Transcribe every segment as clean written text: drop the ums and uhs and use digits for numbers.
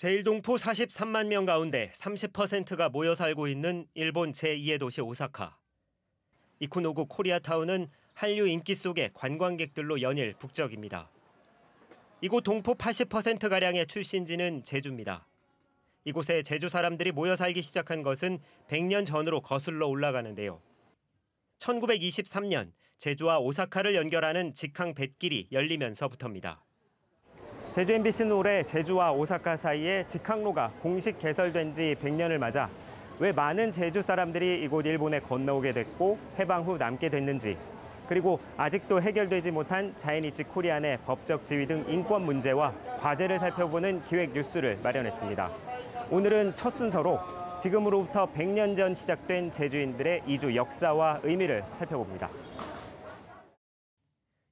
제1동포 43만 명 가운데 30%가 모여 살고 있는 일본 제2의 도시 오사카. 이쿠노구 코리아타운은 한류 인기 속의 관광객들로 연일 북적입니다. 이곳 동포 80%가량의 출신지는 제주입니다. 이곳에 제주 사람들이 모여 살기 시작한 것은 100년 전으로 거슬러 올라가는데요. 1923년 제주와 오사카를 연결하는 직항 뱃길이 열리면서부터입니다. 제주 MBC는 올해 제주와 오사카 사이에 직항로가 공식 개설된 지 100년을 맞아 왜 많은 제주 사람들이 이곳 일본에 건너오게 됐고 해방 후 남게 됐는지, 그리고 아직도 해결되지 못한 자이니치 코리안의 법적 지위 등 인권 문제와 과제를 살펴보는 기획 뉴스를 마련했습니다. 오늘은 첫 순서로 지금으로부터 100년 전 시작된 제주인들의 이주 역사와 의미를 살펴봅니다.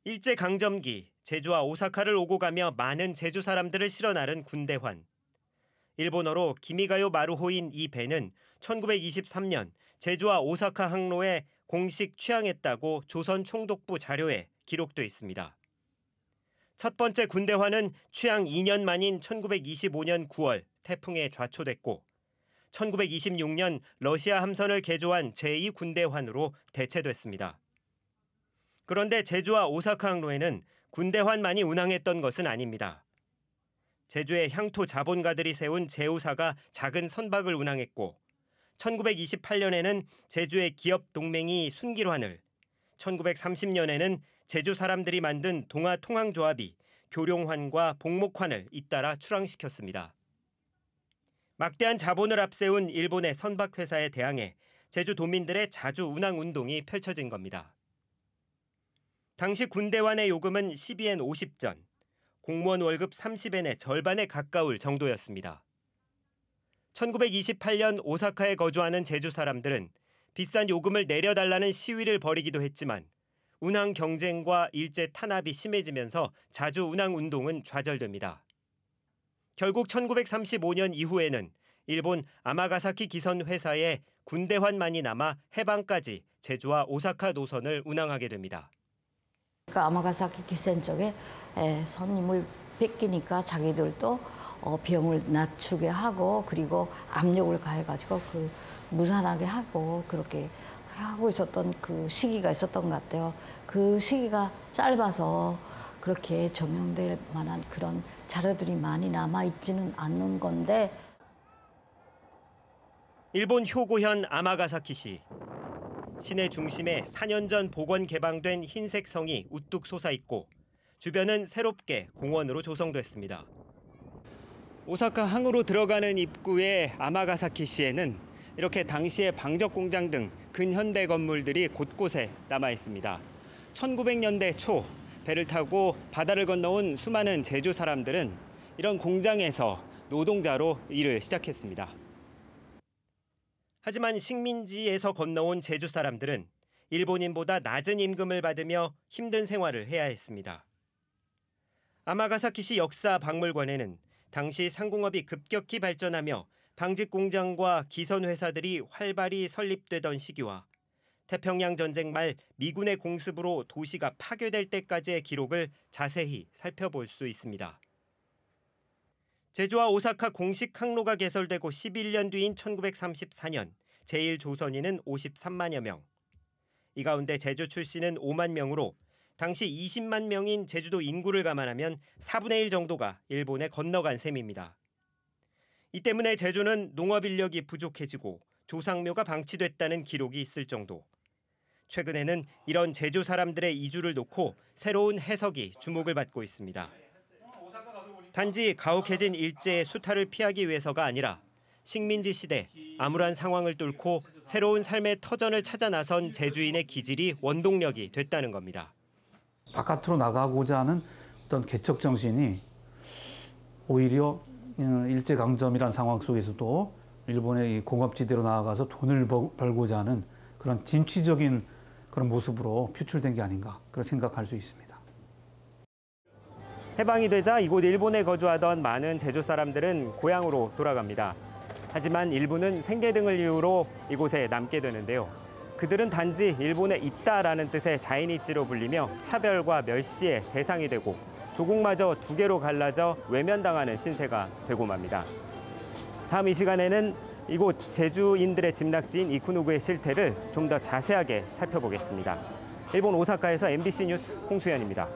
일제강점기, 제주와 오사카를 오고 가며 많은 제주 사람들을 실어 나른 군대환. 일본어로 기미가요 마루호인 이 배는 1923년 제주와 오사카 항로에 공식 취항했다고 조선 총독부 자료에 기록돼 있습니다. 첫 번째 군대환은 취항 2년 만인 1925년 9월 태풍에 좌초됐고 1926년 러시아 함선을 개조한 제2군대환으로 대체됐습니다. 그런데 제주와 오사카 항로에는 군대환만이 운항했던 것은 아닙니다. 제주의 향토 자본가들이 세운 제우사가 작은 선박을 운항했고 1928년에는 제주의 기업 동맹이 순길환을, 1930년에는 제주 사람들이 만든 동아통항조합이 교룡환과 복목환을 잇따라 출항시켰습니다. 막대한 자본을 앞세운 일본의 선박회사에 대항해 제주 도민들의 자주 운항 운동이 펼쳐진 겁니다. 당시 군대환의 요금은 12엔 50전, 공무원 월급 30엔의 절반에 가까울 정도였습니다. 1928년 오사카에 거주하는 제주 사람들은 비싼 요금을 내려달라는 시위를 벌이기도 했지만 운항 경쟁과 일제 탄압이 심해지면서 자주 운항 운동은 좌절됩니다. 결국 1935년 이후에는 일본 아마가사키 기선 회사에 군대환만이 남아 해방까지 제주와 오사카 노선을 운항하게 됩니다. 아마가사키 기센 쪽에 손님을 뺏기니까 자기들도 비용을 낮추게 하고 그리고 압력을 가해가지고 무산하게 하고 그렇게 하고 있었던 그 시기가 있었던 것 같아요. 그 시기가 짧아서 그렇게 적용될 만한 그런 자료들이 많이 남아있지는 않는 건데. 일본 효고현 아마가사키시. 시내 중심에 4년 전 복원 개방된 흰색 성이 우뚝 솟아있고 주변은 새롭게 공원으로 조성됐습니다. 오사카 항으로 들어가는 입구의 아마가사키시에는 이렇게 당시의 방적 공장 등 근현대 건물들이 곳곳에 남아 있습니다. 1900년대 초 배를 타고 바다를 건너온 수많은 제주 사람들은 이런 공장에서 노동자로 일을 시작했습니다. 하지만 식민지에서 건너온 제주 사람들은 일본인보다 낮은 임금을 받으며 힘든 생활을 해야 했습니다. 아마가사키시 역사 박물관에는 당시 상공업이 급격히 발전하며 방직 공장과 기선 회사들이 활발히 설립되던 시기와 태평양 전쟁 말 미군의 공습으로 도시가 파괴될 때까지의 기록을 자세히 살펴볼 수 있습니다. 제주와 오사카 공식 항로가 개설되고 11년 뒤인 1934년 제1조선인은 53만여 명. 이 가운데 제주 출신은 5만 명으로 당시 20만 명인 제주도 인구를 감안하면 4분의 1 정도가 일본에 건너간 셈입니다. 이 때문에 제주는 농업 인력이 부족해지고 조상묘가 방치됐다는 기록이 있을 정도. 최근에는 이런 제주 사람들의 이주를 놓고 새로운 해석이 주목을 받고 있습니다. 단지 가혹해진 일제의 수탈을 피하기 위해서가 아니라 식민지 시대 암울한 상황을 뚫고 새로운 삶의 터전을 찾아 나선 제주인의 기질이 원동력이 됐다는 겁니다. 바깥으로 나가고자 하는 어떤 개척 정신이 오히려 일제강점이라는 상황 속에서도 일본의 공업지대로 나아가서 돈을 벌고자 하는 그런 진취적인 그런 모습으로 표출된 게 아닌가 그런 생각할 수 있습니다. 해방이 되자 이곳 일본에 거주하던 많은 제주 사람들은 고향으로 돌아갑니다. 하지만 일부는 생계 등을 이유로 이곳에 남게 되는데요. 그들은 단지 일본에 있다라는 뜻의 자이니치로 불리며 차별과 멸시의 대상이 되고 조국마저 두 개로 갈라져 외면당하는 신세가 되고 맙니다. 다음 이 시간에는 이곳 제주인들의 집락지인 이쿠누구의 실태를 좀 더 자세하게 살펴보겠습니다. 일본 오사카에서 MBC 뉴스 홍수연입니다.